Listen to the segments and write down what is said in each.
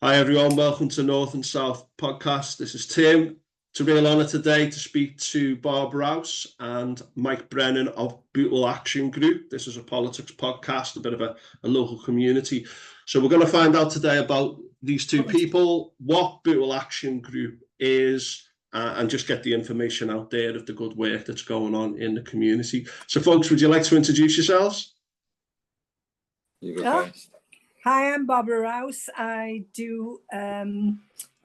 Hi everyone, welcome to North and South podcast. This is Tim. It's a real honour today to speak to Barb and Mike Brennan of Bootle Action Group. This is a politics podcast, a bit of a local community. So we're going to find out today about these two people, what Bootle Action Group is, and just get the information out there of the good work that's going on in the community. So folks, would you like to introduce yourselves? You go first. Hi, I'm Barbara Rouse. I do a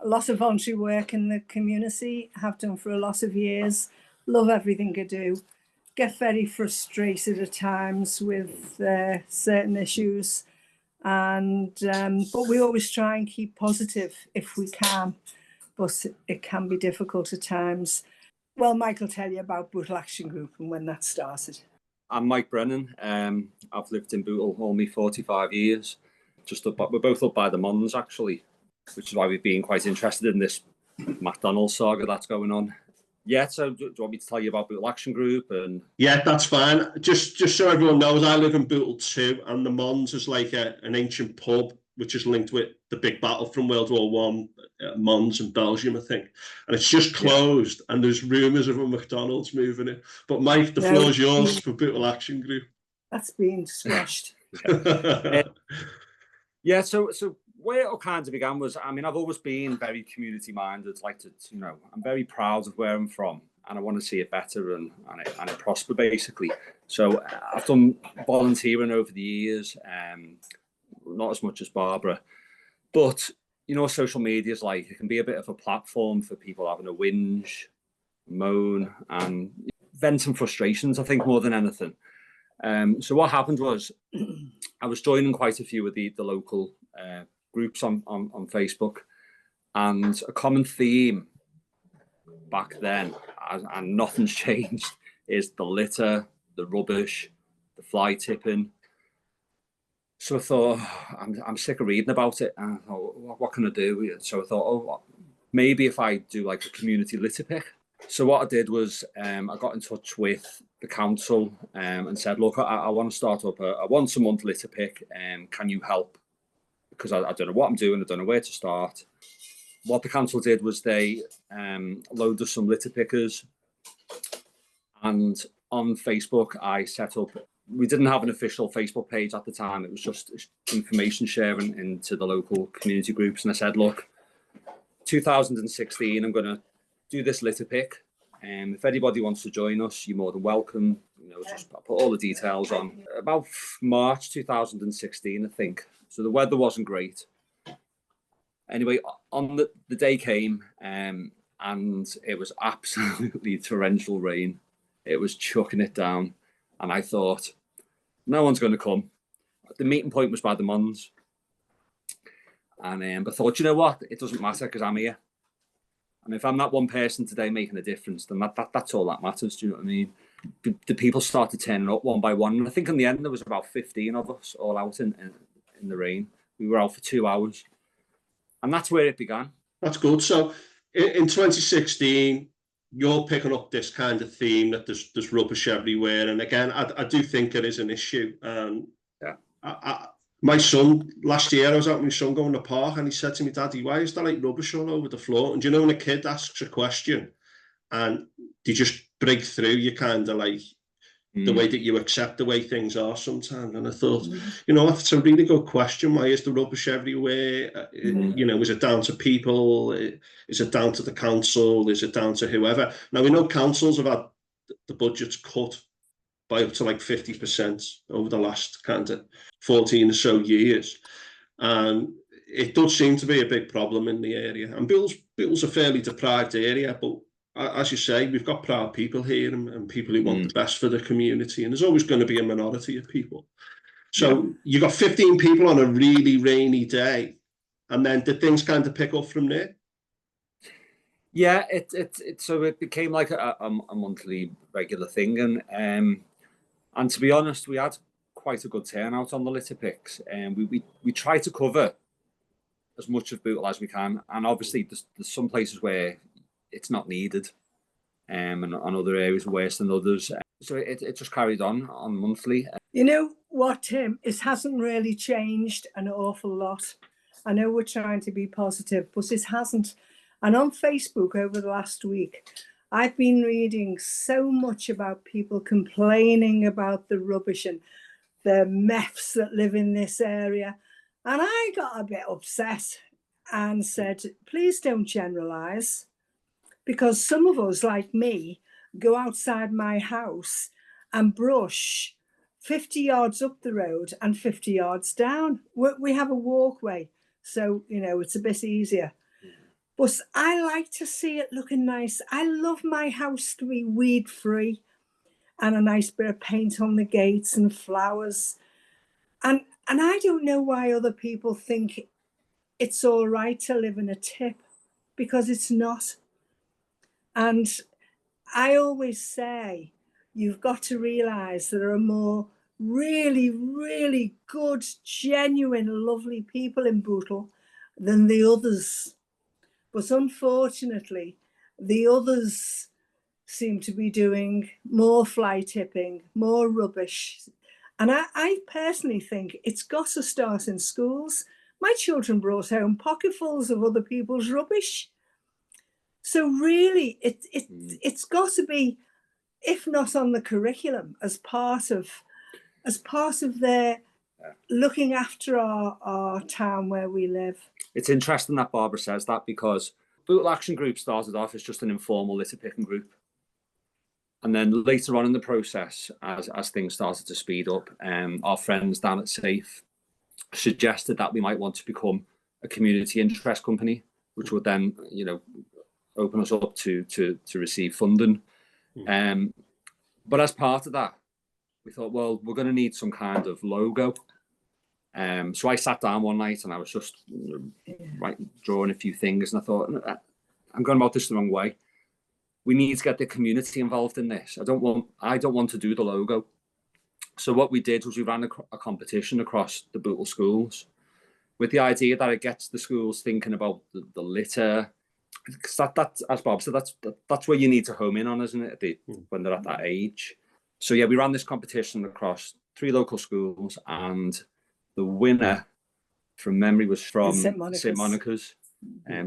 lot of voluntary work in the community, have done for a lot of years, love everything I do, get very frustrated at times with certain issues, and but we always try and keep positive if we can, but it can be difficult at times. Well, Mike will tell you about Bootle Action Group and when that started. I'm Mike Brennan. I've lived in Bootle only 45 years. We're both up by the Mons, actually, which is why we've been quite interested in this McDonald's saga that's going on. Yeah, so do you want me to tell you about Bootle Action Group? And yeah, that's fine. Just so everyone knows, I live in Bootle too, and the Mons is like an ancient pub which is linked with the big battle from World War One, Mons in Belgium, I think. And it's just closed, and there's rumours of a McDonald's moving it. But Mike, the floor is yours for Bootle Action Group. That's been squashed. Yeah, so where it all kind of began was, I mean, I've always been very community minded, I'm very proud of where I'm from, and I want to see it better and it prosper, basically. So I've done volunteering over the years, not as much as Barbara, but social media is it can be a bit of a platform for people having a whinge, moan, and venting frustrations, I think, more than anything. So what happened was I was joining quite a few of the local groups on Facebook, and a common theme back then, and nothing's changed, is the litter, the rubbish, the fly tipping. So I thought, I'm sick of reading about it, and I thought, what can I do? So I thought, maybe if I do like a community litter pick. So what I did was I got in touch with the council and said, look, I want to start up a once a month litter pick. Can you help? Because I don't know what I'm doing. I don't know where to start. What the council did was they loaned us some litter pickers. And on Facebook, I set up, we didn't have an official Facebook page at the time. It was just information sharing into the local community groups. And I said, look, 2016, I'm going to do this litter pick. If anybody wants to join us, you're more than welcome. Just put all the details on. About March 2016, I think. So the weather wasn't great. Anyway, on the day came, and it was absolutely torrential rain. It was chucking it down, and I thought, no one's going to come. The meeting point was by the Mons, and I thought, you know what? It doesn't matter because I'm here. And if I'm that one person today making a difference, then that's all that matters. Do you know what I mean? The people started turning up one by one. And I think in the end, there was about 15 of us all out in the rain. We were out for 2 hours. And that's where it began. That's good. So in 2016, you're picking up this kind of theme that there's rubbish everywhere. And again, I do think it is an issue. Yeah. My son, last year, I was out with my son going to the park, and he said to me, Daddy, why is there like rubbish all over the floor? And when a kid asks a question and they just break through, you kind of like the way that you accept the way things are sometimes. And I thought, it's a really good question. Why is the rubbish everywhere? Is it down to people? Is it down to the council? Is it down to whoever? Now, we know councils have had the budgets cut by up to like 50% over the last kind of 14 or so years. And it does seem to be a big problem in the area. And Bootle's a fairly deprived area, but as you say, we've got proud people here and people who want the best for the community. And there's always going to be a minority of people. So you got 15 people on a really rainy day. And then did things kind of pick up from there? Yeah, so it became like a monthly regular thing. And to be honest, we had quite a good turnout on the litter picks, and we try to cover as much of Bootle as we can. And obviously, there's some places where it's not needed, and other areas worse than others. So it just carried on monthly. You know what, Tim? It hasn't really changed an awful lot. I know we're trying to be positive, but it hasn't. And on Facebook over the last week, I've been reading so much about people complaining about the rubbish and the meths that live in this area. And I got a bit upset and said, please don't generalise, because some of us, like me, go outside my house and brush 50 yards up the road and 50 yards down. We have a walkway, so, you know, it's a bit easier. But I like to see it looking nice. I love my house to be weed free and a nice bit of paint on the gates and flowers. And I don't know why other people think it's all right to live in a tip, because it's not. And I always say, you've got to realise there are more really, really good, genuine, lovely people in Bootle than the others. But unfortunately, the others seem to be doing more fly tipping, more rubbish. And I personally think it's got to start in schools. My children brought home pocketfuls of other people's rubbish. So really, it's got to be, if not on the curriculum, as part of their looking after our town where we live. It's interesting that Barbara says that, because Bootle Action Group started off as just an informal litter picking group. And then later on in the process, as things started to speed up, our friends down at SAFE suggested that we might want to become a community interest company, which would then, you know, open us up to receive funding. But as part of that, we thought, well, we're going to need some kind of logo. So I sat down one night and I was just drawing a few things, and I thought, I'm going about this the wrong way. We need to get the community involved in this. I don't want to do the logo. So what we did was we ran a competition across the Bootle schools with the idea that it gets the schools thinking about the litter. Because that, as Bob said, that's where you need to home in on, isn't it? When they're at that age. So yeah, we ran this competition across 3 local schools, and the winner, from memory, was from St. Monica's.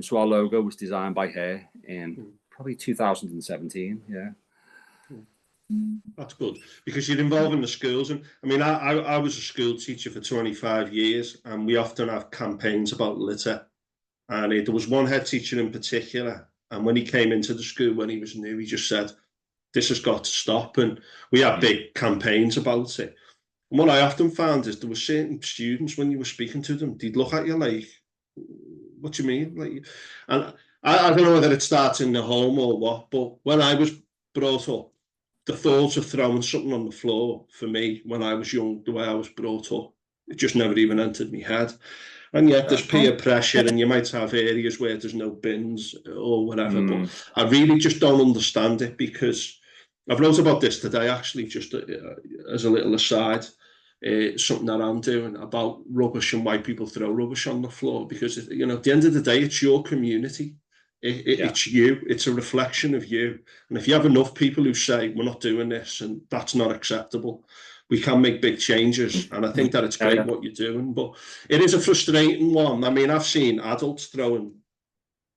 So our logo was designed by her in probably 2017. Yeah. That's good, because you're involving the schools. And I mean, I was a school teacher for 25 years, and we often have campaigns about litter. And there was one head teacher in particular, and when he came into the school when he was new, he just said, this has got to stop. And we had big campaigns about it. And what I often found is there were certain students, when you were speaking to them, they'd look at you like, what do you mean? Like, and I don't know whether it starts in the home or what, but when I was brought up, the thought of throwing something on the floor, for me, when I was young, the way I was brought up, it just never even entered my head. And yet there's peer pressure, and you might have areas where there's no bins or whatever, but I really just don't understand it, because I've wrote about this today, actually, just as a little aside, something that I'm doing about rubbish and why people throw rubbish on the floor, because, you know, at the end of the day, it's your community. It's you. It's a reflection of you. And if you have enough people who say, we're not doing this and that's not acceptable, we can make big changes. And I think that it's great what you're doing, but it is a frustrating one. I mean, I've seen adults throwing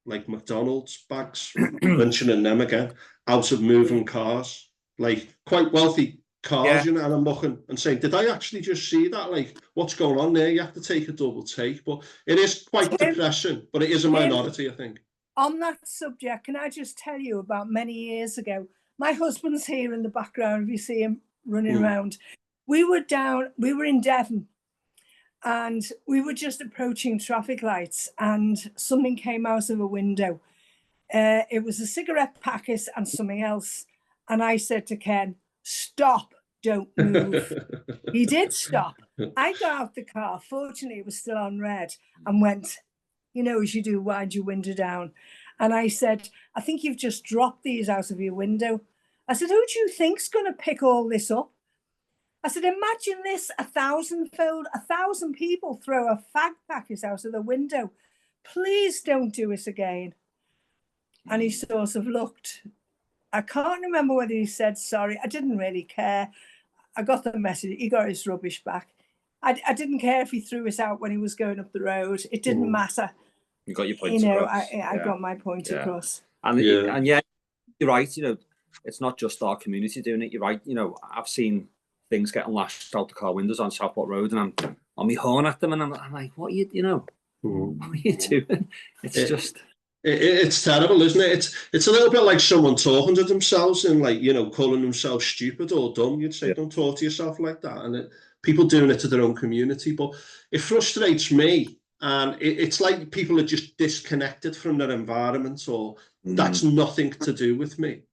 like McDonald's bags, mentioning them again, out of moving cars, like quite wealthy cars, you know, and I'm looking and saying, did I actually just see that? Like, what's going on there? You have to take a double take, but it is quite depressing, but it is a minority, I think. On that subject, can I just tell you about many years ago? My husband's here in the background, if you see him running around. We were in Devon, and we were just approaching traffic lights, and something came out of a window. It was a cigarette packet and something else. And I said to Ken, stop, don't move. He did stop. I got out the car, fortunately it was still on red, and went, you know, as you do, wind your window down. And I said, I think you've just dropped these out of your window. I said, who do you think's going to pick all this up? I said, imagine this 1,000-fold, 1,000 people throw a fag packet out of the window. Please don't do it again. And he sort of looked. I can't remember whether he said sorry. I didn't really care. I got the message. He got his rubbish back. I didn't care if he threw it out when he was going up the road. It didn't matter. You got your point across. I got my point across. And yeah, you're right. It's not just our community doing it. You're right. I've seen things getting lashed out the car windows on Southport Road, and I'm on my horn at them, and I'm like, what are you, what are you doing? It's terrible, isn't it? It's a little bit like someone talking to themselves and calling themselves stupid or dumb. You'd say, don't talk to yourself like that. And people doing it to their own community, but it frustrates me. And it's like people are just disconnected from their environment, or that's nothing to do with me.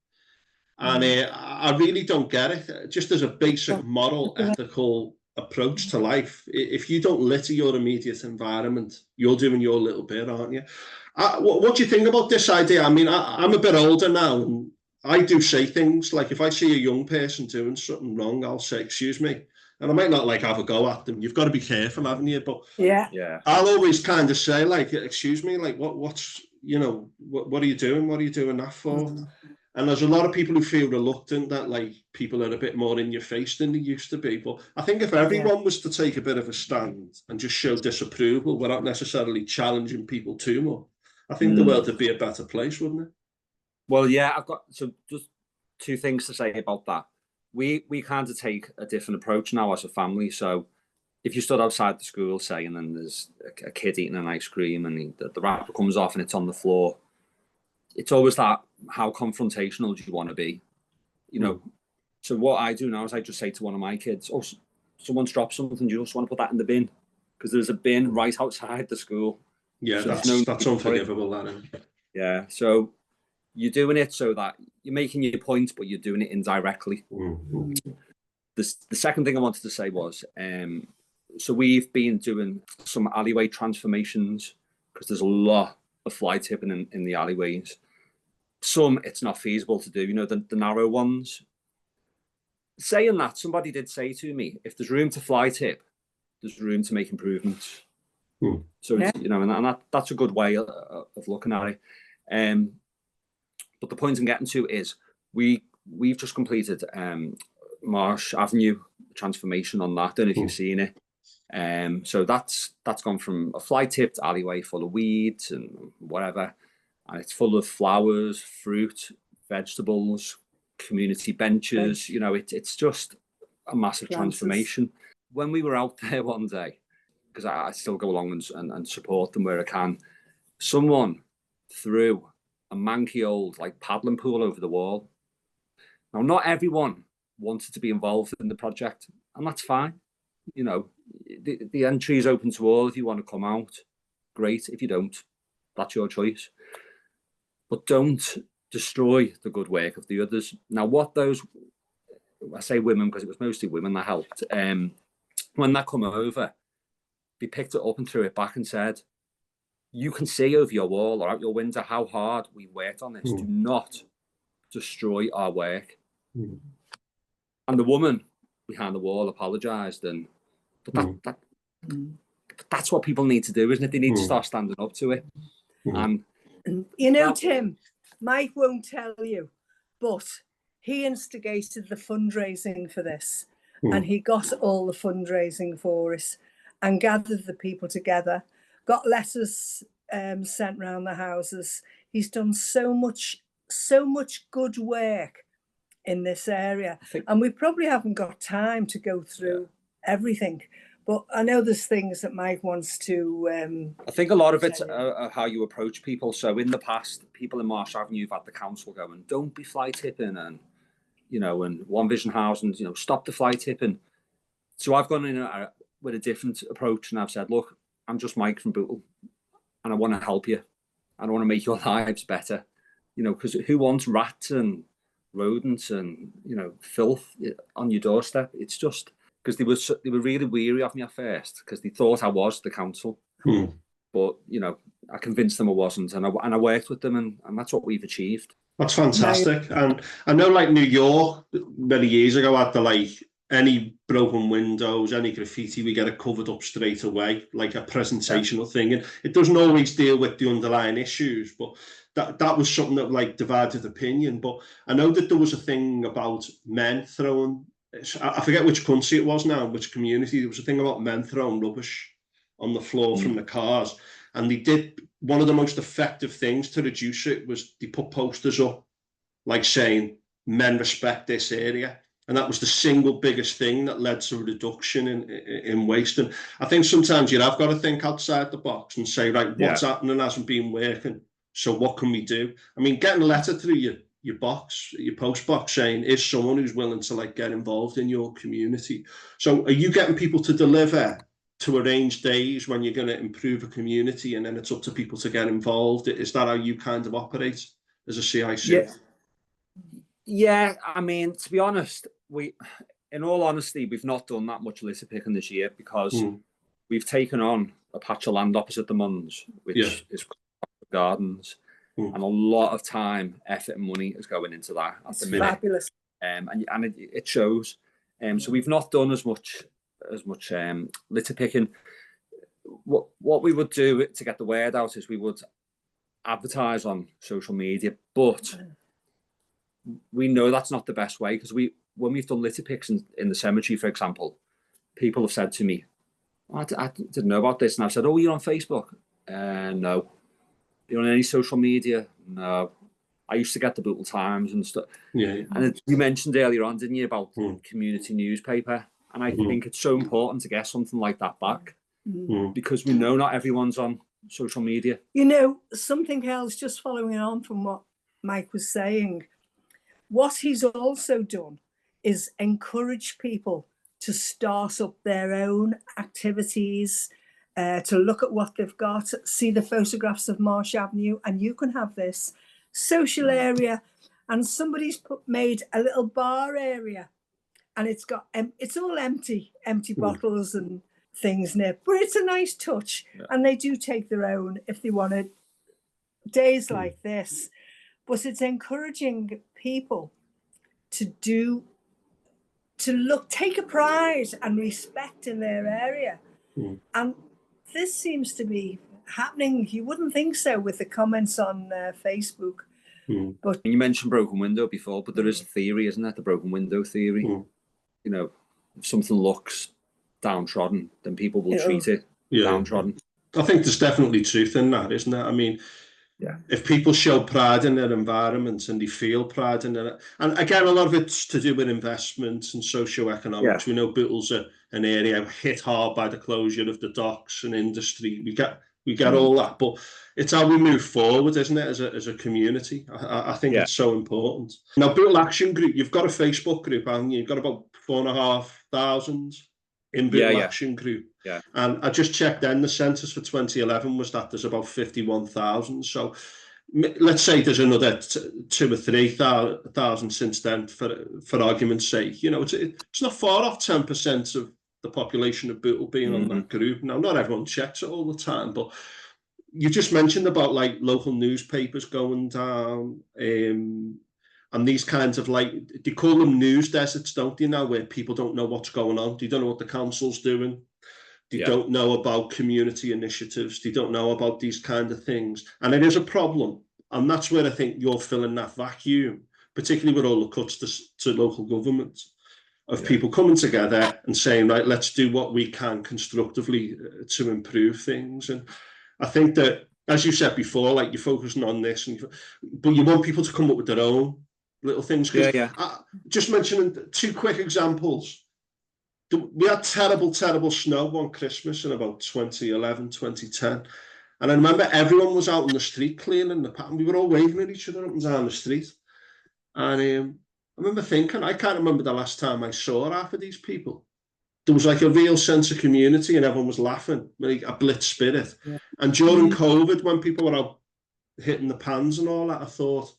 And I really don't get it. Just as a basic moral, ethical approach to life, if you don't litter your immediate environment, you're doing your little bit, aren't you? What do you think about this idea? I mean, I'm a bit older now, and I do say things like, if I see a young person doing something wrong, I'll say, excuse me. And I might not have a go at them. You've got to be careful, haven't you? But I'll always kind of say, excuse me, what's, what are you doing? What are you doing that for? And there's a lot of people who feel reluctant that people are a bit more in your face than they used to be. But I think if everyone was to take a bit of a stand and just show disapproval without necessarily challenging people too much, I think the world would be a better place, wouldn't it? Well, yeah, I've got just two things to say about that. We kind of take a different approach now as a family. So if you stood outside the school, say, and then there's a kid eating an ice cream and the wrapper comes off and it's on the floor, it's always that, how confrontational do you want to be? So what I do now is I just say to one of my kids, oh, someone's dropped something, do you just want to put that in the bin? Because there's a bin right outside the school. Yeah, so that's unforgivable, that is. Yeah, so you're doing it so that you're making your point, but you're doing it indirectly. The second thing I wanted to say was, so we've been doing some alleyway transformations, because there's a lot of fly tipping in the alleyways. Some it's not feasible to do, the narrow ones. Saying that, somebody did say to me, if there's room to fly tip, there's room to make improvements. So it's, and that's a good way of looking at it. But the point I'm getting to is we've just completed Marsh Avenue transformation on that. I don't know if you've seen it. So that's gone from a fly tipped alleyway full of weeds and whatever, and it's full of flowers, fruit, vegetables, community benches. It's just a massive transformation. When we were out there one day, because I still go along and support them where I can, someone threw a manky old paddling pool over the wall. Now, not everyone wanted to be involved in the project, and that's fine. The entry is open to all. If you want to come out, great. If you don't, that's your choice. But don't destroy the good work of the others. Now, I say women because it was mostly women that helped. When that come over, they picked it up and threw it back and said, you can see over your wall or out your window how hard we worked on this. Do not destroy our work. And the woman behind the wall apologised, but that's what people need to do, isn't it? They need to start standing up to it. And Tim, Mike won't tell you, but he instigated the fundraising for this, and he got all the fundraising for us and gathered the people together, got letters sent round the houses. He's done so much good work in this area, and we probably haven't got time to go through everything. But I know there's things that Mike wants to. I think a lot of it's how you approach people. So in the past, people in Marsh Avenue have had the council going, "Don't be fly tipping," and and One Vision Housing, stop the fly tipping. So I've gone in with a different approach, and I've said, "Look, I'm just Mike from Bootle, and I want to help you. I want to make your lives better. Because who wants rats and rodents and filth on your doorstep? It's just." Because they were really weary of me at first, because they thought I was the council. But I convinced them I wasn't, and I worked with them, and that's what we've achieved. That's fantastic. And I know, New York many years ago had any broken windows, any graffiti, we get it covered up straight away, like a presentational thing. And it doesn't always deal with the underlying issues, but that was something that divided opinion. But I know that there was a thing about men throwing I forget which country it was now, which community. There was a thing about men throwing rubbish on the floor from the cars, and they did one of the most effective things to reduce it was they put posters up, like saying men respect this area, and that was the single biggest thing that led to a reduction in waste. And I think sometimes you have got to think outside the box and say, right, what's happening hasn't been working, so what can we do? I mean, getting a letter through your post box saying, is someone who's willing to like get involved in your community. So are you getting people to deliver, to arrange days when you're going to improve a community, and then it's up to people to get involved? Is that how you kind of operate as a CIC? Yeah, I mean, to be honest, in all honesty, we've not done that much litter picking this year because we've taken on a patch of land opposite the Muns, which is gardens. And a lot of time, effort and money is going into that at the minute. Fabulous. And it shows. So we've not done as much litter picking. What we would do to get the word out is we would advertise on social media, but we know that's not the best way, because when we've done litter picks in the cemetery, for example, people have said to me, I didn't know about this, and I've said, oh, you're on Facebook? No. You're on any social media? No. I used to get the Bootle Times and stuff. Yeah. And you mentioned earlier on, didn't you, about community newspaper? And I think it's so important to get something like that back, because we know not everyone's on social media. You know, something else, just following on from what Mike was saying, what he's also done is encourage people to start up their own activities, to look at what they've got, see the photographs of Marsh Avenue, and you can have this social area, and somebody's made a little bar area, and it's all empty bottles and things in it, but it's a nice touch, and they do take their own if they wanted days like this. But it's encouraging people to take a pride and respect in their area, and this seems to be happening. You wouldn't think so with the comments on Facebook. But you mentioned broken window before, but there is a theory, isn't there? The broken window theory. You know, if something looks downtrodden, then people will treat it downtrodden. I think there's definitely truth in that, isn't there? I mean, if people show pride in their environment and they feel pride in it, and again, a lot of it's to do with investments and socio-economics. We know Bootle's an area hit hard by the closure of the docks and industry. We get all that, but it's how we move forward, isn't it, as a community? I think it's so important. Now, Bootle Action Group, you've got a Facebook group, haven't you? You've got about 4,500 in Bootle Action Group. And I just checked then, the census for 2011 was that there's about 51,000. So let's say there's another 2,000 or 3,000 since then, for argument's sake. You know, it's not far off 10% of the population of Bootle being on that group. Now, not everyone checks it all the time, but you just mentioned about like local newspapers going down, and these kinds of, like, they call them news deserts, don't they, now, where people don't know what's going on. They don't know what the council's doing. They don't know about community initiatives. They don't know about these kind of things. And it is a problem. And that's where I think you're filling that vacuum, particularly with all the cuts to local government, of people coming together and saying, right, let's do what we can constructively to improve things. And I think that, as you said before, like, you're focusing on this, but you want people to come up with their own little things. Just mentioning 2 quick examples. We had terrible snow on Christmas in about 2011, 2010. And I remember everyone was out on the street cleaning the path, and we were all waving at each other up and down the street. And I remember thinking, I can't remember the last time I saw half of these people. There was like a real sense of community, and everyone was laughing, like a blitz spirit. And during COVID, when people were out hitting the pans and all that, I thought,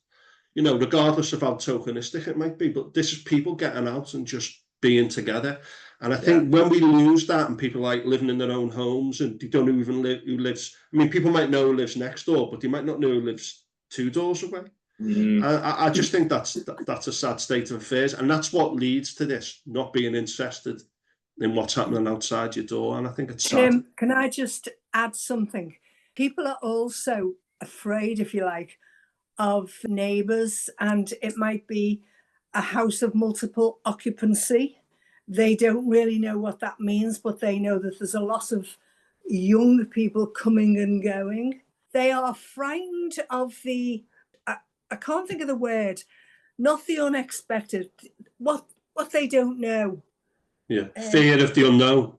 you know, regardless of how tokenistic it might be, but this is people getting out and just being together. And I think when we lose that, and people like living in their own homes, and they don't even live who lives, I mean, people might know who lives next door, but they might not know who lives 2 doors away. I just think that's a sad state of affairs, and that's what leads to this not being interested in what's happening outside your door. And I think it's sad. Can I just add something? People are also afraid, if you like, of neighbours, and it might be a house of multiple occupancy. They don't really know what that means, but they know that there's a lot of young people coming and going. They are frightened of I can't think of the word, not the unexpected, what they don't know. Yeah, fear of the unknown,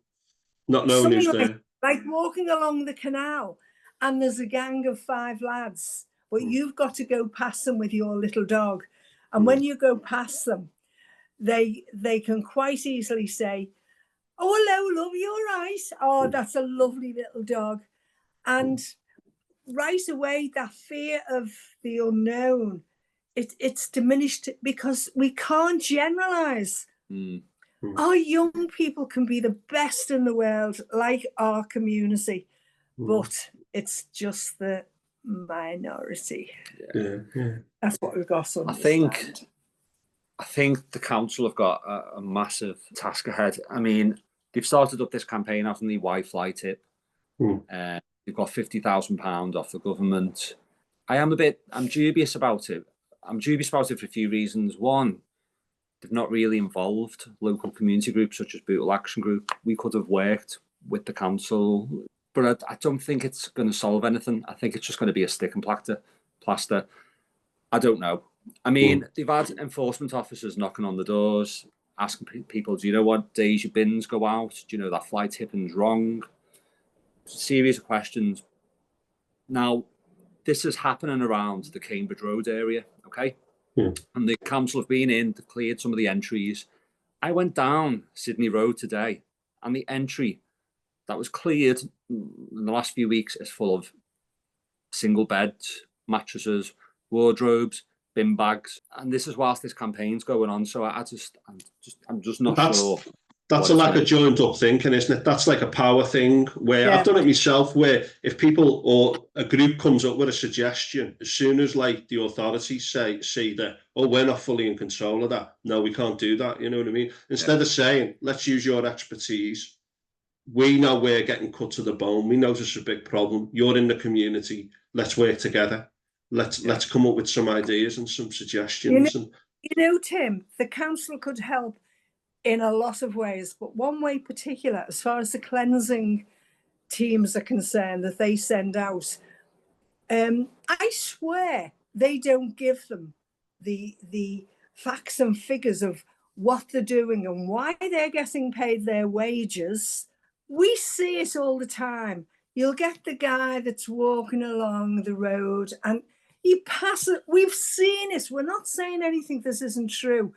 not knowing who's there. Like walking along the canal and there's a gang of 5 lads, but you've got to go past them with your little dog. And when you go past them, they can quite easily say, "Oh, hello, love, you all right? Oh, that's a lovely little dog." And right away, that fear of the unknown, it's diminished because we can't generalize. Our young people can be the best in the world, like our community, but it's just the minority. That's what we've got to understand. I think the council have got a massive task ahead. I mean, they've started up this campaign out on the Wi-Fi tip. They've got £50,000 off the government. I'm dubious about it. I'm dubious about it for a few reasons. One, they've not really involved local community groups such as Bootle Action Group. We could have worked with the council, but I don't think it's going to solve anything. I think it's just going to be a stick and plaster. I don't know. I mean, they've had enforcement officers knocking on the doors, asking people, do you know what days your bins go out? Do you know that fly tipping's wrong? It's a series of questions. Now, this is happening around the Cambridge Road area, okay? And the council have been in, they've cleared some of the entries. I went down Sydney Road today, and the entry that was cleared in the last few weeks is full of single beds, mattresses, wardrobes, bin bags, and this is whilst this campaign's going on. So I'm just not sure. That's a lack of joined up thinking, isn't it? That's like a power thing where I've done it myself, where if people or a group comes up with a suggestion, as soon as like the authorities see that, oh, we're not fully in control of that. No, we can't do that. You know what I mean? Instead of saying, let's use your expertise. We know we're getting cut to the bone. We know this is a big problem. You're in the community. Let's work together. Let's come up with some ideas and some suggestions. You know, Tim, the council could help in a lot of ways, but one way particular, as far as the cleansing teams are concerned that they send out, I swear they don't give them the facts and figures of what they're doing and why they're getting paid their wages. We see it all the time. You'll get the guy that's walking along the road and he passes. We've seen it. We're not saying anything this isn't true.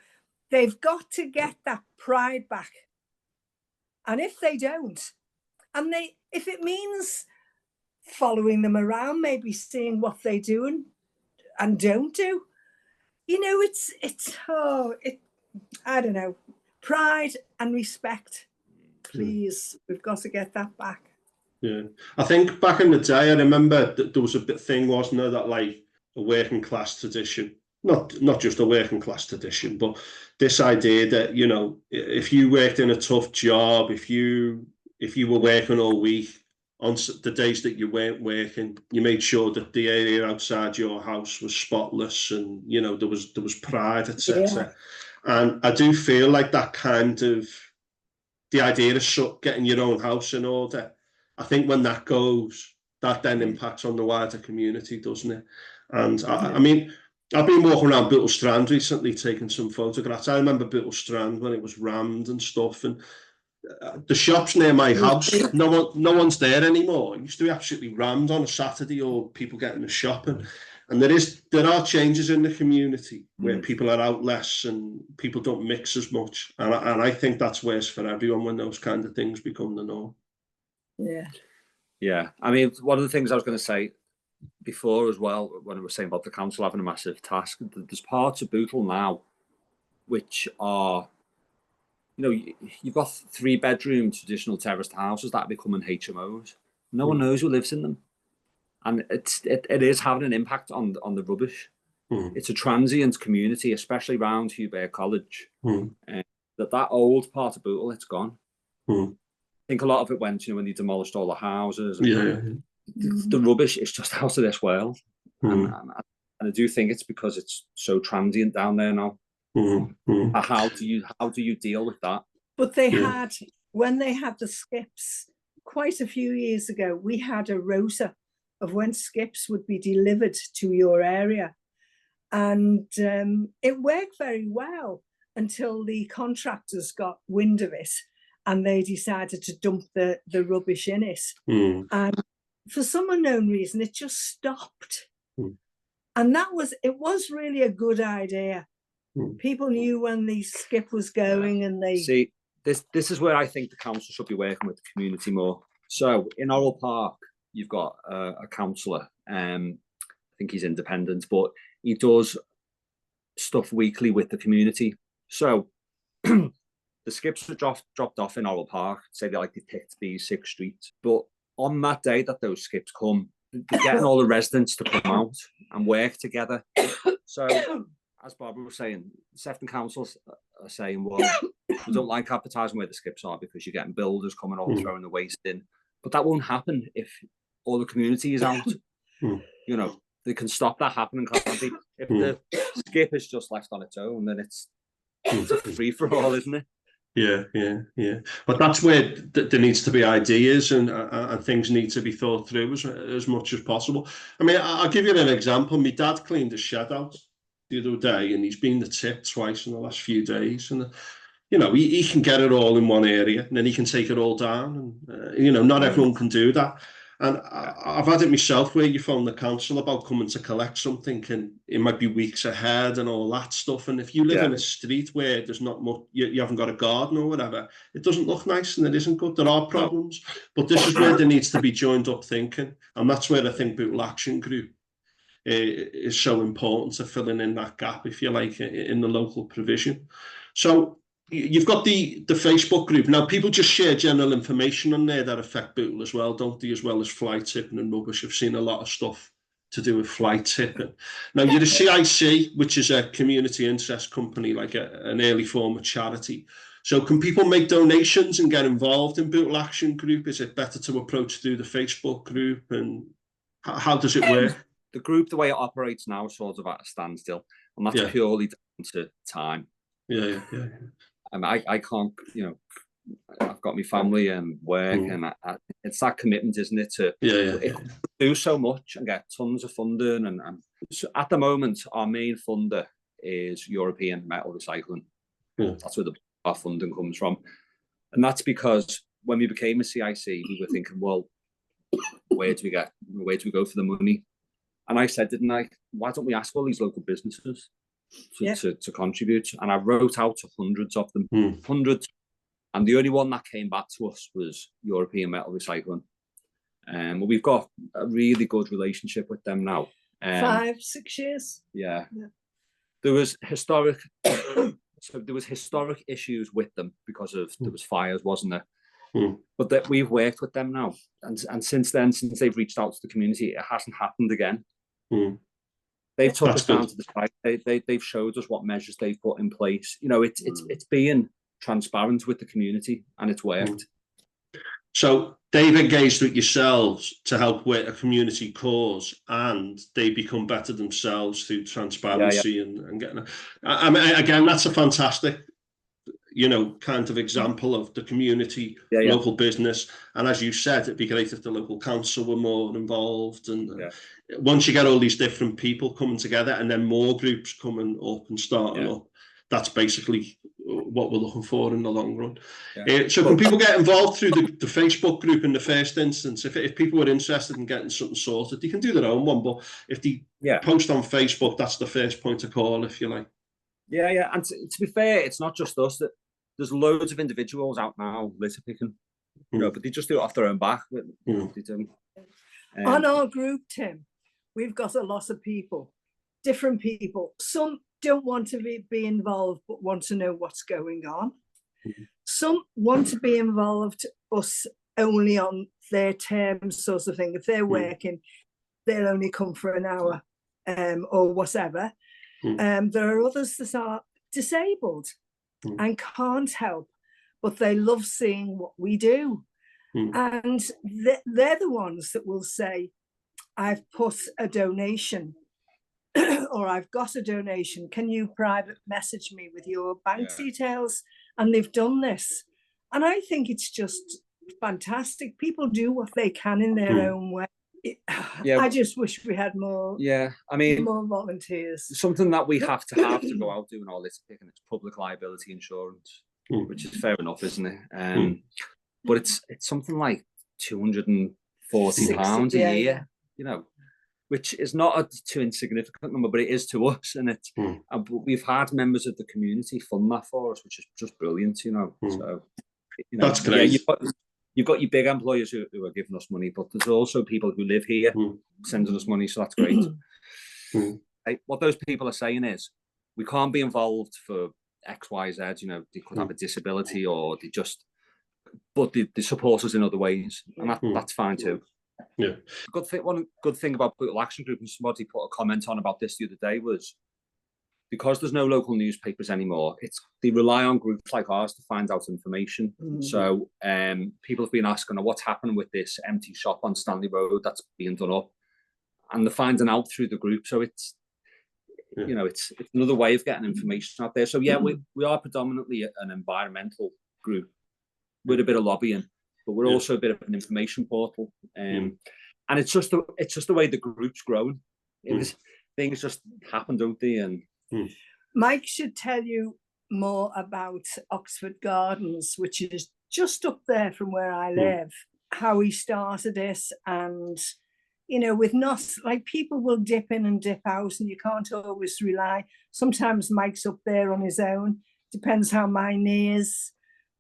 They've got to get that pride back. And if they don't, and if it means following them around, maybe seeing what they do and don't do, you know, I don't know, pride and respect. Please, we've got to get that back. Yeah, I think back in the day, I remember that there was a bit thing, wasn't there, that like a working class tradition, not just a working class tradition, but this idea that, you know, if you worked in a tough job, if you were working all week, on the days that you weren't working, you made sure that the area outside your house was spotless, and you know there was pride, etc. And I do feel like that kind of the idea of getting your own house in order. I think when that goes, that then impacts on the wider community, doesn't it? And I mean, I've been walking around Bootle Strand recently, taking some photographs. I remember Bootle Strand when it was rammed and stuff, and the shops near my house, no one's there anymore. It used to be absolutely rammed on a Saturday, or people getting the shopping. And there are changes in the community where people are out less and people don't mix as much. And I think that's worse for everyone when those kind of things become the norm. Yeah. I mean, one of the things I was going to say before as well, when I was saying about the council having a massive task, there's parts of Bootle now which are, you know, you've got 3-bedroom traditional terraced houses that are becoming HMOs. No one knows who lives in them. And it is having an impact on the rubbish. It's a transient community, especially around Hubert College. That old part of Bootle, it's gone. I think a lot of it went, you know, when they demolished all the houses. And the rubbish is just out of this world. And I do think it's because it's so transient down there now. How do you deal with that? But they had, when they had the skips, quite a few years ago, we had a rota of when skips would be delivered to your area. And it worked very well until the contractors got wind of it and they decided to dump the rubbish in it. And for some unknown reason, it just stopped. And it was really a good idea. People knew when the skip was going, and they... See, this is where I think the council should be working with the community more. So in Orwell Park, you've got a councillor. I think he's independent, but he does stuff weekly with the community. So the skips are dropped off in Orwell Park. Say they picked these 6 streets, but on that day that those skips come, they're getting all the residents to come out and work together. So, as Barbara was saying, Sefton councils are saying, well, we don't like advertising where the skips are because you're getting builders coming up throwing the waste in. But that won't happen if all the community is out. You know, they can stop that happening. If the skip is just left on its own, then it's a free for all, isn't it? Yeah. But that's where there needs to be ideas and things need to be thought through as much as possible. I mean, I'll give you an example. My dad cleaned his shed out the other day, and he's been the tip twice in the last few days. And you know, he can get it all in one area, and then he can take it all down. And you know, not everyone can do that. And I've had it myself where you phone the council about coming to collect something, and it might be weeks ahead and all that stuff. And if you live in a street where there's not much, you haven't got a garden or whatever, it doesn't look nice and it isn't good. There are problems, but this is where there needs to be joined up thinking. And that's where I think Bootle Action Group is so important to filling in that gap, if you like, in the local provision. So you've got the Facebook group. Now, people just share general information on there that affect Bootle as well, don't they? As well as fly tipping and rubbish. I've seen a lot of stuff to do with fly tipping. Now, you're the CIC, which is a community interest company, like an early form of charity. So can people make donations and get involved in Bootle Action Group? Is it better to approach through the Facebook group? And how does it work? The group, the way it operates now, is sort of at a standstill. And that's purely down to time. Yeah. I can't, you know, I've got my family and work, and it's that commitment, isn't it, to do so much and get tons of funding. And so at the moment, our main funder is European Metal Recycling. That's where our funding comes from. And that's because when we became a CIC, we were thinking, well, where do we go for the money? And I said, didn't I, why don't we ask all these local businesses to contribute? And I wrote out to hundreds of them, hundreds. And the only one that came back to us was European Metal Recycling. But we've got a really good relationship with them now. 5, 6 years. Yeah. There was historic issues with them because of there was fires, wasn't there? But that we've worked with them now, and since then, since they've reached out to the community, it hasn't happened again. They've took us down to the site. They've showed us what measures they've put in place. You know, it's being transparent with the community, and it's worked. So they've engaged with yourselves to help with a community cause, and they become better themselves through transparency and getting. I mean, again, that's a fantastic, you know, kind of example of the community, local business. And as you said, it'd be great if the local council were more involved. And once you get all these different people coming together, and then more groups coming up and starting up, that's basically what we're looking for in the long run. So can people get involved through the Facebook group in the first instance? If people are interested in getting something sorted, they can do their own one. But if they post on Facebook, that's the first point of call, if you like. Yeah. And to be fair, it's not just us. That there's loads of individuals out now litter picking, you know, but they just do it off their own back. They do. On our group, Tim, we've got a lot of people, different people. Some don't want to be involved, but want to know what's going on. Some want to be involved, us only on their terms, sort of thing. If they're working, they'll only come for an hour or whatever. There are others that are disabled and can't help, but they love seeing what we do. And they're the ones that will say, I've put a donation or I've got a donation. Can you private message me with your bank details? And they've done this. And I think it's just fantastic. People do what they can in their own way. Yeah. I just wish we had more. Yeah, I mean, more volunteers. Something that we have to go out doing our litter picking. It's public liability insurance, which is fair enough, isn't it? But it's something like £240 a year, you know, which is not a too insignificant number, but it is to us, and it's. We've had members of the community fund that for us, which is just brilliant, you know. So, you know, that's great. Yeah, you've got your big employers who are giving us money, but there's also people who live here sending us money, so that's great. What those people are saying is, we can't be involved for X, Y, Z. You know, they could have a disability, or but they support us in other ways, and that's fine too. Yeah. One good thing about Bootle Action Group, and somebody put a comment on about this the other day, was because there's no local newspapers anymore, they rely on groups like ours to find out information. So people have been asking, what's happening with this empty shop on Stanley Road that's being done up, and they're finding out through the group. So it's you know, it's another way of getting information out there. So yeah, we are predominantly an environmental group with a bit of lobbying, but we're also a bit of an information portal. And it's just the way the group's grown. Things just happen, don't they? And Mike should tell you more about Oxford Gardens, which is just up there from where I live, how he started it. And, you know, with not, like, people will dip in and dip out, and you can't always rely. Sometimes Mike's up there on his own, depends how my knee is.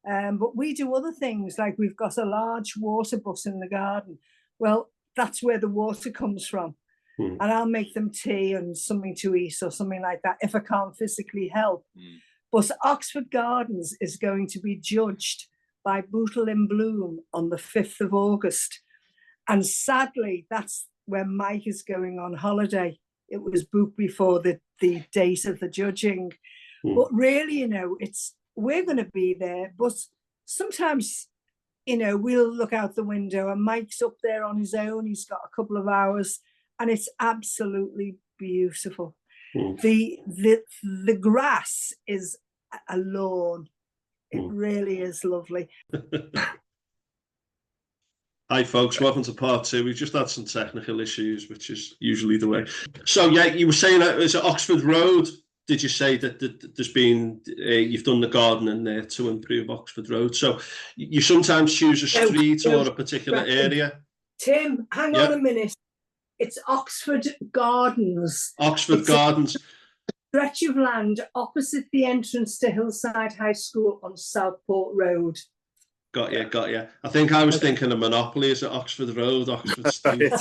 But we do other things, like we've got a large water bus in the garden. Well, that's where the water comes from. And I'll make them tea and something to eat or something like that if I can't physically help. But Oxford Gardens is going to be judged by Bootle in Bloom on the 5th of August. And sadly, that's where Mike is going on holiday. It was booked before the date of the judging. But really, you know, we're going to be there. But sometimes, you know, we'll look out the window and Mike's up there on his own. He's got a couple of hours. And it's absolutely beautiful. The grass is a lawn. It really is lovely. Hi folks, welcome to part 2. We've just had some technical issues, which is usually the way. So yeah, you were saying that it's at Oxford Road. Did you say that there's been, you've done the gardening there to improve Oxford Road? So you sometimes choose a street or a particular area? Tim, hang on a minute. It's Oxford Gardens. Oxford Gardens. A stretch of land opposite the entrance to Hillside High School on Southport Road. Got you. I think I was thinking of Monopoly is at Oxford Road, Oxford Street.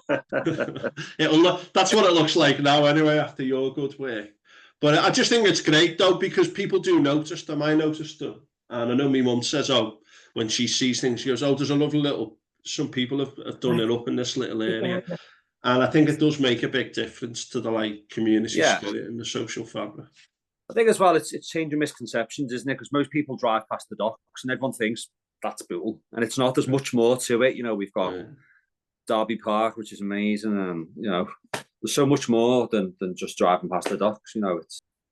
That's what it looks like now anyway, after your good work. But I just think it's great though, because people do notice them. I noticed them. And I know my mum says, when she sees things, she goes, there's a lovely little, some people have done it up in this little area. And I think it does make a big difference to the community spirit and the social fabric. I think as well, it's changing misconceptions, isn't it? Because most people drive past the docks and everyone thinks that's Bootle, and it's not. There's much more to it. You know, we've got Derby Park, which is amazing, and you know, there's so much more than just driving past the docks. You know,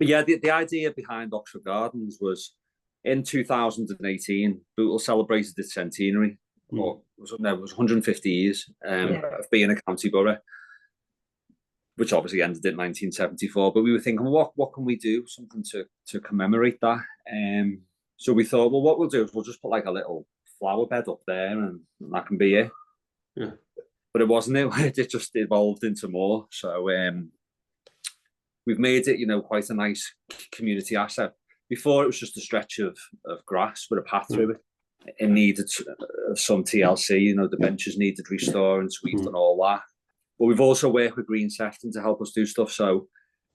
but yeah, the idea behind Oxford Gardens was in 2018, Bootle celebrated its centenary. Or it was 150 years of being a county borough, which obviously ended in 1974. But we were thinking, what can we do, something to commemorate that? So we thought, well, what we'll do is we'll just put like a little flower bed up there, and that can be it. Yeah. But it wasn't it. It just evolved into more. So we've made it, you know, quite a nice community asset. Before it was just a stretch of grass with a path through it. It needed some TLC, you know, the benches needed restoring, so we've done all that. But we've also worked with Green Sefton to help us do stuff. So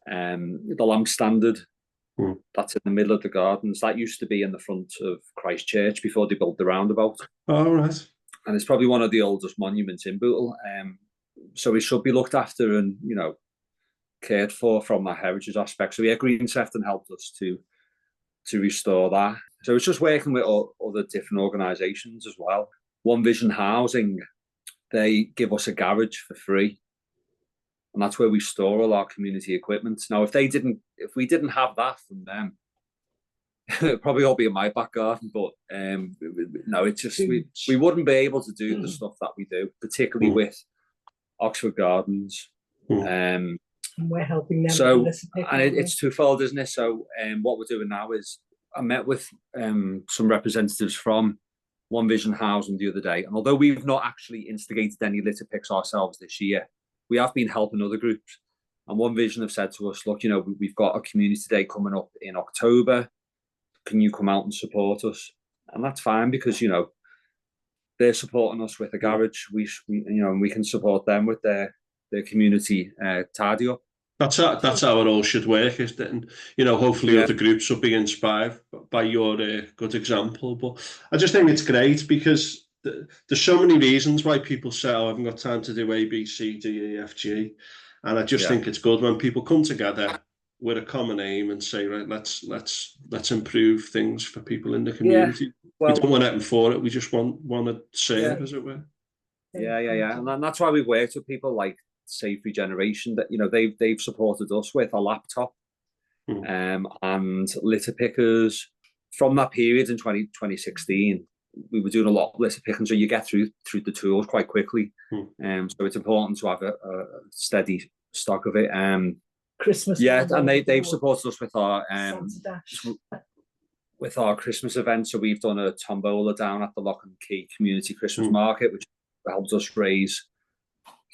the lamp standard, that's in the middle of the gardens, that used to be in the front of Christ Church before they built the roundabout. Oh, right. And it's probably one of the oldest monuments in Bootle. So it should be looked after and, you know, cared for from that heritage aspect. So yeah, Green Sefton helped us to restore that. So it's just working with other different organisations as well. One Vision Housing, they give us a garage for free, and that's where we store all our community equipment. Now, if we didn't have that from them, It'd probably all be in my back garden, but no, it's just we wouldn't be able to do the stuff that we do, particularly with Oxford Gardens. And we're helping them. So, and it's twofold, isn't it? So, what we're doing now is I met with some representatives from One Vision Housing the other day, and although we've not actually instigated any litter picks ourselves this year, we have been helping other groups. And One Vision have said to us, look, you know, we've got a community day coming up in October. Can you come out and support us? And that's fine, because, you know, they're supporting us with a garage. We you know, and we can support them with their community tidy up. That's how it all should work, isn't it? And, you know, hopefully other groups will be inspired by your good example. But I just think it's great, because there's so many reasons why people say, oh, I haven't got time to do A, B, C, D, E, F, G. And I just think it's good when people come together with a common aim and say, right, let's improve things for people in the community. Well, we don't want anything for it. We just want to serve, as it were. Yeah. And that's why we worked with people like Safe Regeneration, that, you know, they've supported us with a laptop and litter pickers. From that period in 2016, we were doing a lot of litter picking, so you get through the tools quite quickly. So it's important to have a steady stock of it. Christmas, and they've supported us with our Christmas event. So we've done a tombola down at the Lock and Key Community Christmas Market, which helps us raise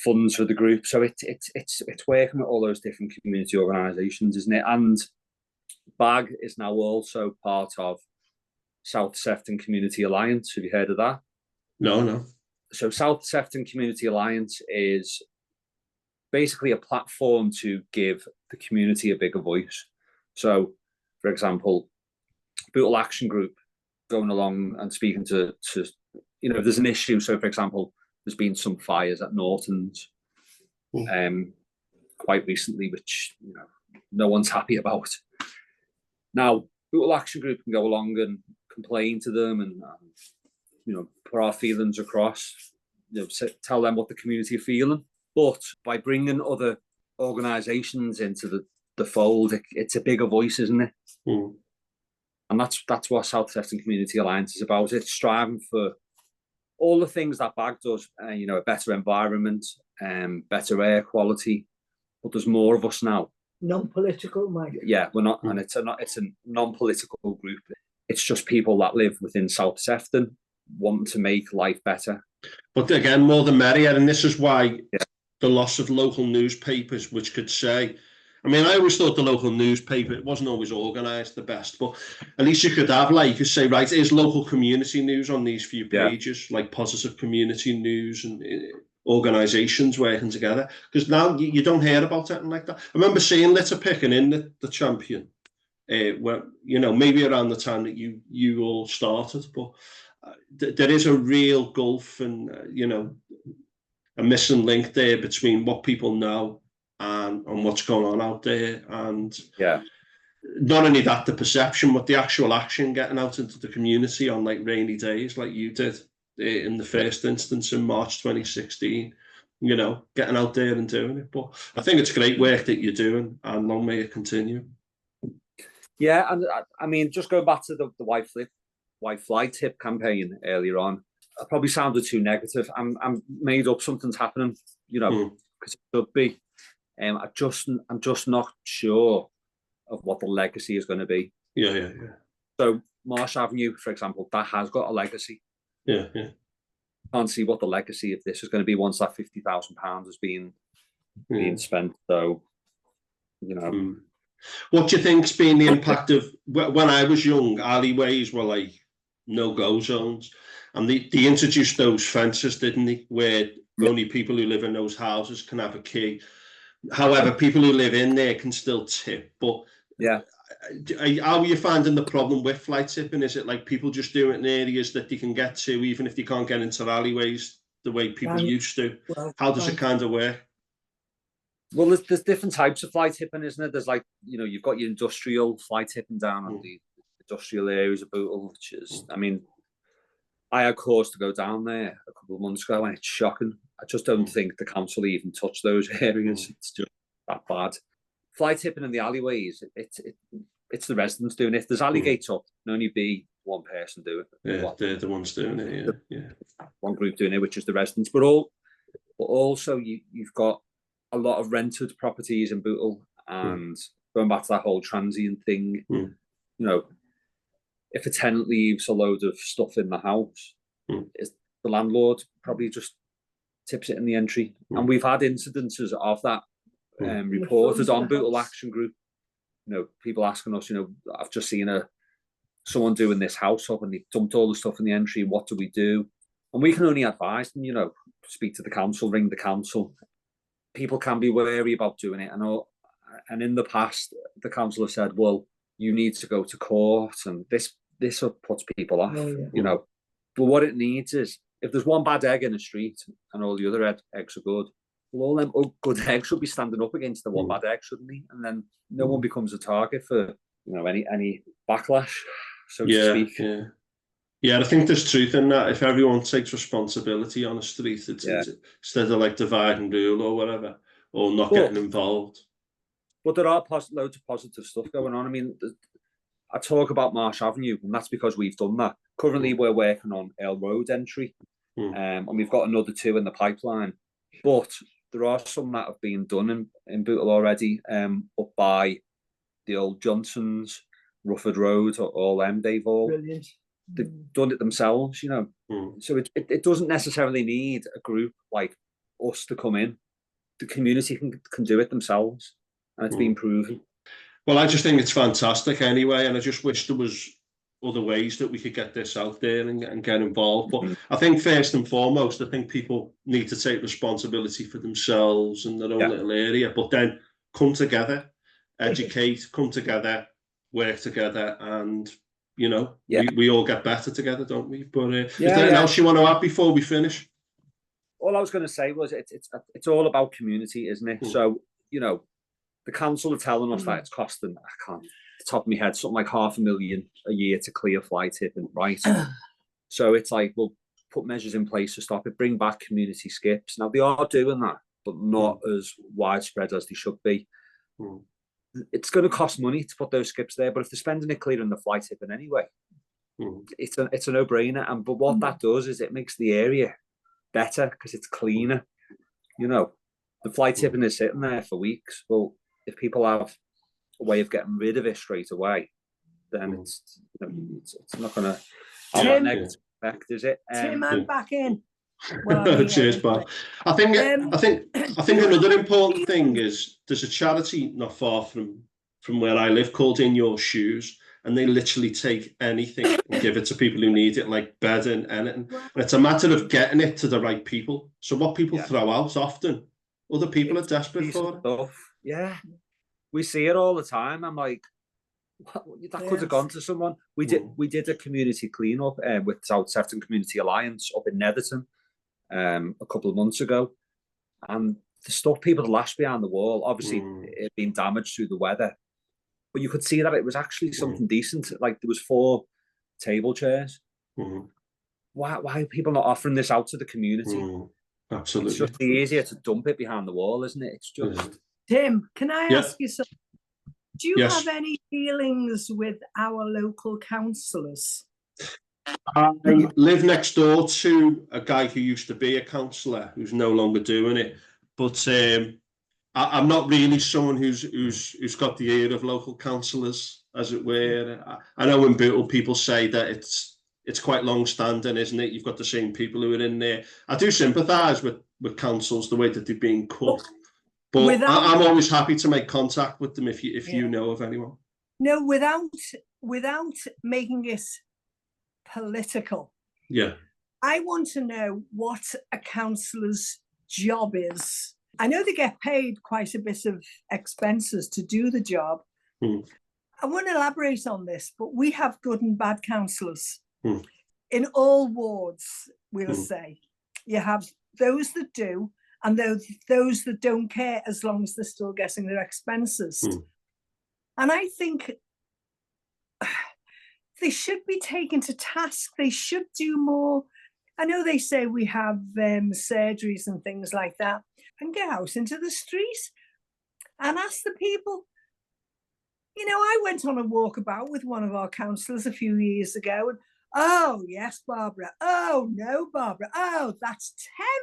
funds for the group. So it's working with all those different community organisations, isn't it? And BAG is now also part of South Sefton Community Alliance. Have you heard of that? No. So South Sefton Community Alliance is basically a platform to give the community a bigger voice. So, for example, Bootle Action Group going along and speaking to you know, if there's an issue. So, for example, there's been some fires at Norton's quite recently, which, you know, no one's happy about. Now, Bootle Action Group can go along and complain to them and you know, put our feelings across, you know, tell them what the community are feeling. But by bringing other organisations into the fold, it's a bigger voice, isn't it? And that's what South Sefton Community Alliance is about. It's striving for all the things that BAG does, you know, a better environment, better air quality. But there's more of us now. Non-political, Mike. Yeah, we're not, and it's a non-political group. It's just people that live within South Sefton wanting to make life better. But again, more the merrier, and this is why the loss of local newspapers, which could say, I mean, I always thought the local newspaper, it wasn't always organised the best, but at least you could have, like, you say, right, here's local community news on these few pages, like positive community news and organisations working together. Because now you don't hear about anything like that. I remember seeing litter picking in the Champion, where, you know, maybe around the time that you all started, but there is a real gulf and, you know, a missing link there between what people know and what's going on out there. And not only that, the perception, but the actual action, getting out into the community on like rainy days, like you did in the first instance in March 2016, you know, getting out there and doing it. But I think it's great work that you're doing, and long may it continue. Yeah, and I mean, just going back to the white fly tip campaign earlier on, I probably sounded too negative. I'm made up, something's happening, you know, because it could be. I'm just not sure of what the legacy is going to be. Yeah. So Marsh Avenue, for example, that has got a legacy. Yeah. Can't see what the legacy of this is going to be once that £50,000 has been spent. So, you know. What do you think's been the impact of, when I was young, alleyways were like no-go zones, and they introduced those fences, didn't they, where only people who live in those houses can have a key. However, people who live in there can still tip. But how are you finding the problem with fly tipping? Is it like people just do it in areas that they can get to, even if they can't get into alleyways the way people used to? How does it kind of work? Well, there's different types of fly tipping, isn't it? There's, like, you know, you've got your industrial fly tipping down on the industrial areas of Bootle, which is, I mean, I had cause to go down there a couple of months ago, and it's shocking. I just don't think the council even touch those areas. It's just that bad. Fly tipping in the alleyways, it's the residents doing it. If there's alligates up, can only be one person doing it. Yeah, they're the ones doing it. Yeah. One group doing it, which is the residents. But also you've got a lot of rented properties in Bootle, and going back to that whole transient thing, you know, if a tenant leaves a load of stuff in the house, the landlord probably just tips it in the entry. And we've had incidences of that reported on Bootle Action Group. You know, people asking us, you know, I've just seen someone doing this house up and they dumped all the stuff in the entry. What do we do? And we can only advise them, you know, speak to the council, ring the council. People can be wary about doing it. And in the past, the council have said, well, you need to go to court, and this puts people off, you know. But what it needs is, if there's one bad egg in the street and all the other eggs are good, well, all them good eggs should be standing up against the one bad egg, shouldn't they? And then no one becomes a target for, you know, any backlash, so to speak. Yeah, I think there's truth in that. If everyone takes responsibility on a street, it's instead of like divide and rule or whatever, or not getting involved. But there are loads of positive stuff going on. I mean, I talk about Marsh Avenue, and that's because we've done that. Currently, we're working on Earl Road entry, and we've got another 2 in the pipeline. But there are some that have been done in Bootle already, up by the old Johnsons, Rufford Road, or all them. They've done it themselves, you know. So it doesn't necessarily need a group like us to come in. The community can do it themselves, and it's been proven. Well, I just think it's fantastic anyway, and I just wish there was other ways that we could get this out there and get involved. But I think first and foremost, I think people need to take responsibility for themselves and their own little area, but then come together, educate, come together, work together, and, you know, we all get better together, don't we? But is there anything else you want to add before we finish? All I was going to say was it's all about community, isn't it? So, you know, the council are telling us that it's costing, I can't, the top of my head, something like $500,000 a year to clear fly tipping, right? So it's like, we'll put measures in place to stop it, bring back community skips. Now, they are doing that, but not as widespread as they should be. It's going to cost money to put those skips there, but if they're spending it clearing the fly tipping anyway, it's a no-brainer. But what that does is it makes the area better because it's cleaner. You know, the fly tipping is sitting there for weeks. Well, if people have a way of getting rid of it straight away, then it's not going to have a negative effect, is it? Tim, I'm back in. Cheers, Bob. I think another important thing is there's a charity not far from where I live called In Your Shoes, and they literally take anything and give it to people who need it, like bedding, anything. And it's a matter of getting it to the right people. So what people throw out often, other people are desperate for it. Yeah, we see it all the time. I'm like, that could have gone to someone. We did a community clean-up with South Sefton Community Alliance up in Netherton a couple of months ago, and the stuff people had lashed behind the wall, obviously it had been damaged through the weather, but you could see that it was actually something decent. Like there was 4 table chairs. Why are people not offering this out to the community? Absolutely. It's just easier to dump it behind the wall, isn't it? It's just... Tim, can I ask you something? Do you have any feelings with our local councillors? I live next door to a guy who used to be a councillor who's no longer doing it, but I'm not really someone who's got the ear of local councillors, as it were. I know in Bootle people say that it's quite long standing, isn't it? You've got the same people who are in there. I do sympathise with councils, the way that they're being cut. But I'm always happy to make contact with them if you know of anyone. No, without making it political. Yeah. I want to know what a councillor's job is. I know they get paid quite a bit of expenses to do the job. I want to elaborate on this, but we have good and bad councillors in all wards, we'll say. You have those that do, and those that don't care, as long as they're still getting their expenses. And I think they should be taken to task. They should do more. I know they say we have surgeries and things like that, and get out into the street and ask the people, You know, I went on a walkabout with one of our councillors a few years ago, and oh, yes, Barbara. Oh, no, Barbara. Oh, that's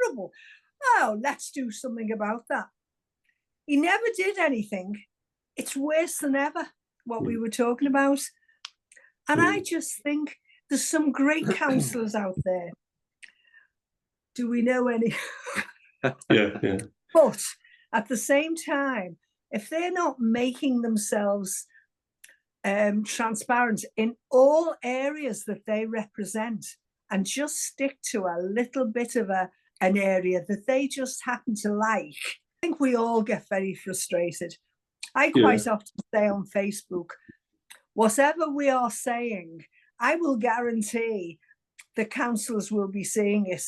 terrible. Oh, let's do something about that. He never did anything. It's worse than ever, what we were talking about. And I just think there's some great councillors out there. Do we know any? Yeah. But at the same time, if they're not making themselves transparent in all areas that they represent and just stick to a little bit of an area that they just happen to like, I think we all get very frustrated. I quite often say on Facebook, whatever we are saying, I will guarantee the councillors will be seeing it.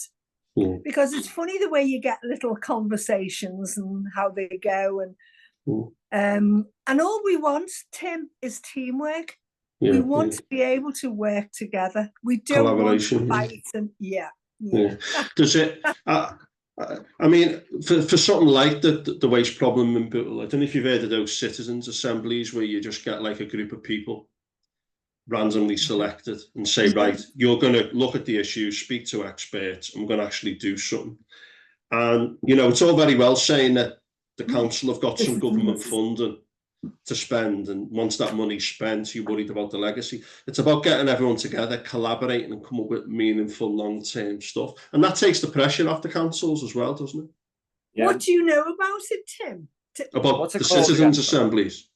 Because it's funny the way you get little conversations and how they go, and all we want, Tim, is teamwork. We want to be able to work together. We don't want to fight, and Does it? I mean, for something like the waste problem in Bootle, I don't know if you've heard of those citizens' assemblies where you just get like a group of people randomly selected and say, right, you're going to look at the issue, speak to experts, and we're going to actually do something. And, you know, it's all very well saying that the council have got some government funding to spend, and once that money's spent, you're worried about the legacy. It's about getting everyone together, collaborating, and come up with meaningful long-term stuff. And that takes the pressure off the councils as well, doesn't it? Yeah. What do you know about it, Tim? About the citizens' assemblies.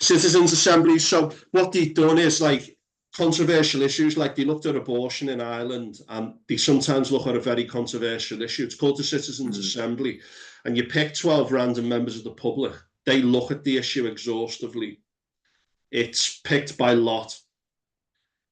Citizens' assemblies. So what they've done is, like, controversial issues, like they looked at abortion in Ireland, and they sometimes look at a very controversial issue. It's called the Citizens' Assembly, and you pick 12 random members of the public. They look at the issue exhaustively. It's picked by lot.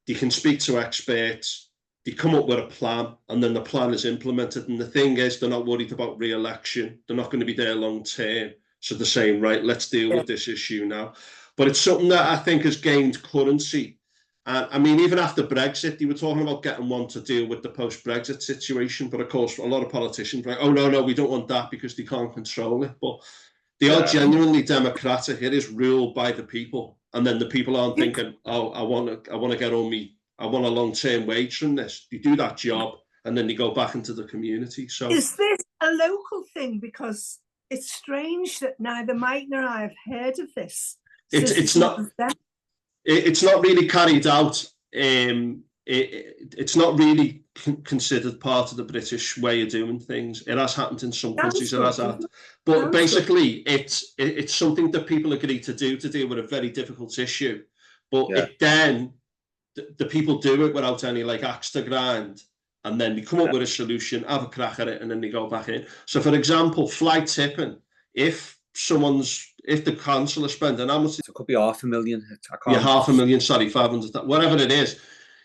They can speak to experts. They come up with a plan, and then the plan is implemented. And the thing is, they're not worried about re-election. They're not going to be there long term. So they're saying, right, let's deal with this issue now. But it's something that I think has gained currency. And I mean, even after Brexit, they were talking about getting one to deal with the post-Brexit situation. But of course, a lot of politicians were like, oh, no, we don't want that because they can't control it. But they are genuinely democratic. It is ruled by the people. And then the people aren't thinking, oh, I want to get on me. I want a long-term wage from this. They do that job, and then they go back into the community. So is this a local thing? Because it's strange that neither Mike nor I have heard of this. It's not. It's not really carried out. It's not really considered part of the British way of doing things. It has happened in some countries. It has happened, but basically, it's something that people agree to do to deal with a very difficult issue. But then the people do it without any like axe to grind, and then they come up with a solution, have a crack at it, and then they go back in. So, for example, fly tipping. If the council is spending how much? It could be 500,000. Yeah, 500,000. Sorry, 500. Whatever it is,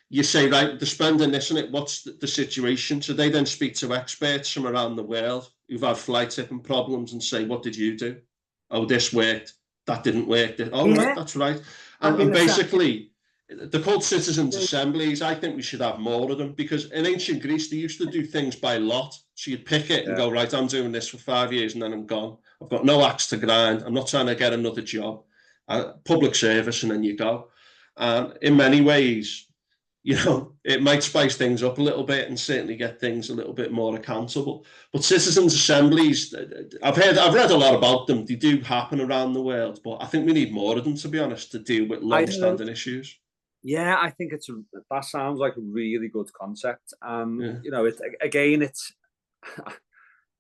you say, right, they're spending this, and what's the situation? So they then speak to experts from around the world who've had fly tipping problems and say, what did you do? Oh, this worked. That didn't work. Oh, right, that's right. And basically, they're called citizens' assemblies. I think we should have more of them, because in ancient Greece, they used to do things by lot. So you'd pick it and go, right, I'm doing this for 5 years and then I'm gone. I've got no axe to grind. I'm not trying to get another job. Public service, and then you go. And in many ways, you know, it might spice things up a little bit and certainly get things a little bit more accountable. But citizens' assemblies, I've read a lot about them. They do happen around the world, but I think we need more of them, to be honest, to deal with long-standing issues. Yeah, I think that sounds like a really good concept. You know, it's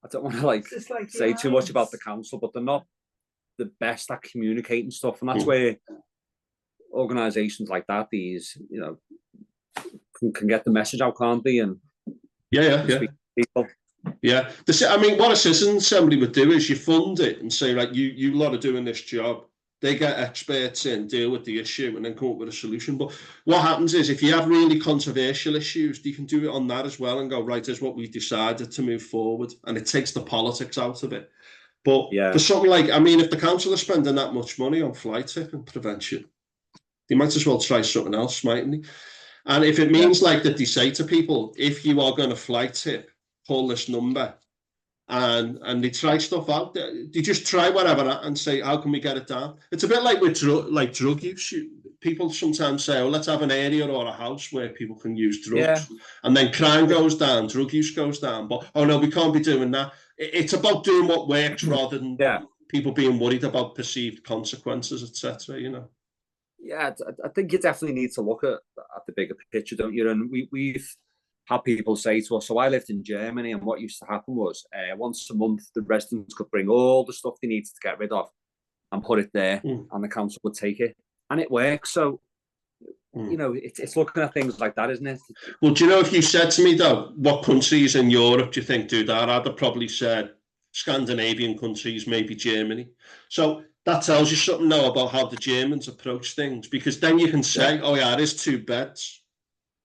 I don't want to say too much about the council, but they're not the best at communicating stuff, and that's where organisations like that, these, you know, can get the message out, can't they? And speak to people. Yeah, I mean, what a citizen assembly would do is you fund it and say, right, you lot are doing this job. They get experts in, deal with the issue, and then come up with a solution. But what happens is, if you have really controversial issues, you can do it on that as well and go, right, here's what we've decided to move forward. And it takes the politics out of it. But for something like, I mean, if the council is spending that much money on fly tipping prevention, they might as well try something else, mightn't they? And if it means like that, they say to people, if you are going to fly tip, call this number. and they try stuff out. They just try whatever and say, how can we get it down? It's a bit like with drug use. People sometimes say, oh, let's have an area or a house where people can use drugs. Yeah. And then crime goes down, drug use goes down. But, oh, no, we can't be doing that. It's about doing what works rather than people being worried about perceived consequences, etc. You know? Yeah, I think you definitely need to look at the bigger picture, don't you? And we've had people say to us, so I lived in Germany, and what used to happen was once a month, the residents could bring all the stuff they needed to get rid of and put it there, and the council would take it. And it works. So, you know, it's looking at things like that, isn't it? Well, do you know, if you said to me, though, what countries in Europe do you think do that? I'd have probably said Scandinavian countries, maybe Germany. So that tells you something now about how the Germans approach things, because then you can say, oh, yeah, it is 2 beds.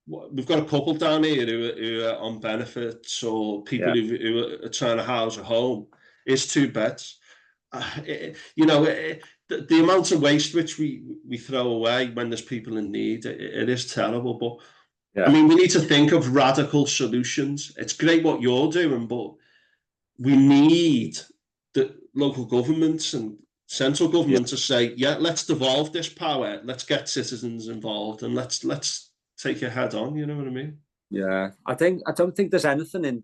We've got a couple down here who are on benefits, or people who are trying to house a home. It's 2 beds. You know, the amount of waste which we throw away when there's people in need, it is terrible. But I mean, we need to think of radical solutions. It's great what you're doing, but we need the local governments and central government to say, yeah, let's devolve this power. Let's get citizens involved, and let's take it head on. You know what I mean? Yeah, I don't think there's anything in,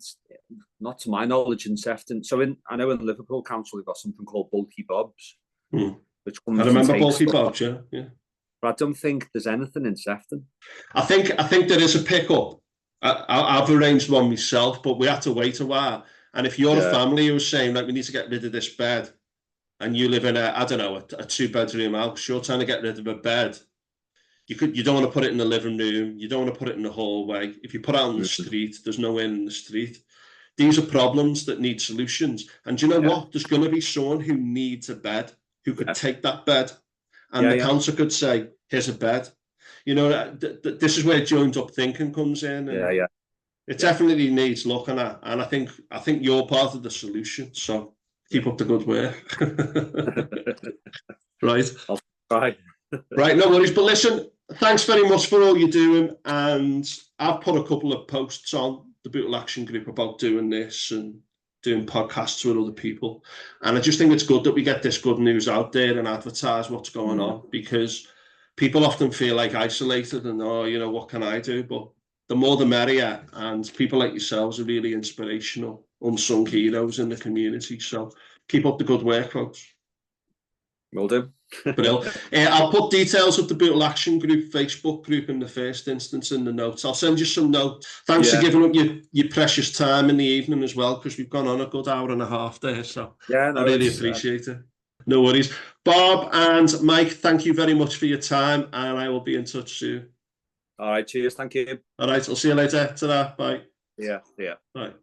not to my knowledge, in Sefton. So I know in Liverpool Council we've got something called bulky bobs. Which comes, I remember bulky bobs, yeah. But I don't think there's anything in Sefton. I think there is a pickup. I've arranged one myself, but we had to wait a while. And if you're a family who's saying, like, we need to get rid of this bed, and you live in a 2-bedroom house, you're trying to get rid of a bed. You don't want to put it in the living room. You don't want to put it in the hallway. If you put it out on the street, there's no in the street. These are problems that need solutions. And do you know what? There's going to be someone who needs a bed, who could take that bed, and the council could say, here's a bed. You know, this is where joined up thinking comes in. And it definitely needs looking at. And I think you're part of the solution. So keep up the good work. Right. I'll try. Right, no worries. But listen, thanks very much for all you're doing. And I've put a couple of posts on the Bootle Action Group about doing this and doing podcasts with other people. And I just think it's good that we get this good news out there and advertise what's going on, because people often feel like isolated and, oh, you know, what can I do? But the more the merrier. And people like yourselves are really inspirational, unsung heroes in the community. So keep up the good work, folks. Will do. I'll put details of the Bootle Action Group Facebook group in the first instance in the notes. I'll send you some notes. Thanks for giving up your precious time in the evening as well, because we've gone on a good hour and a half there. So I really appreciate it. No worries. Barb and Mike, thank you very much for your time, and I will be in touch soon. All right, cheers. Thank you. All right, I'll see you later. Ta-ra. Bye. Yeah. Bye.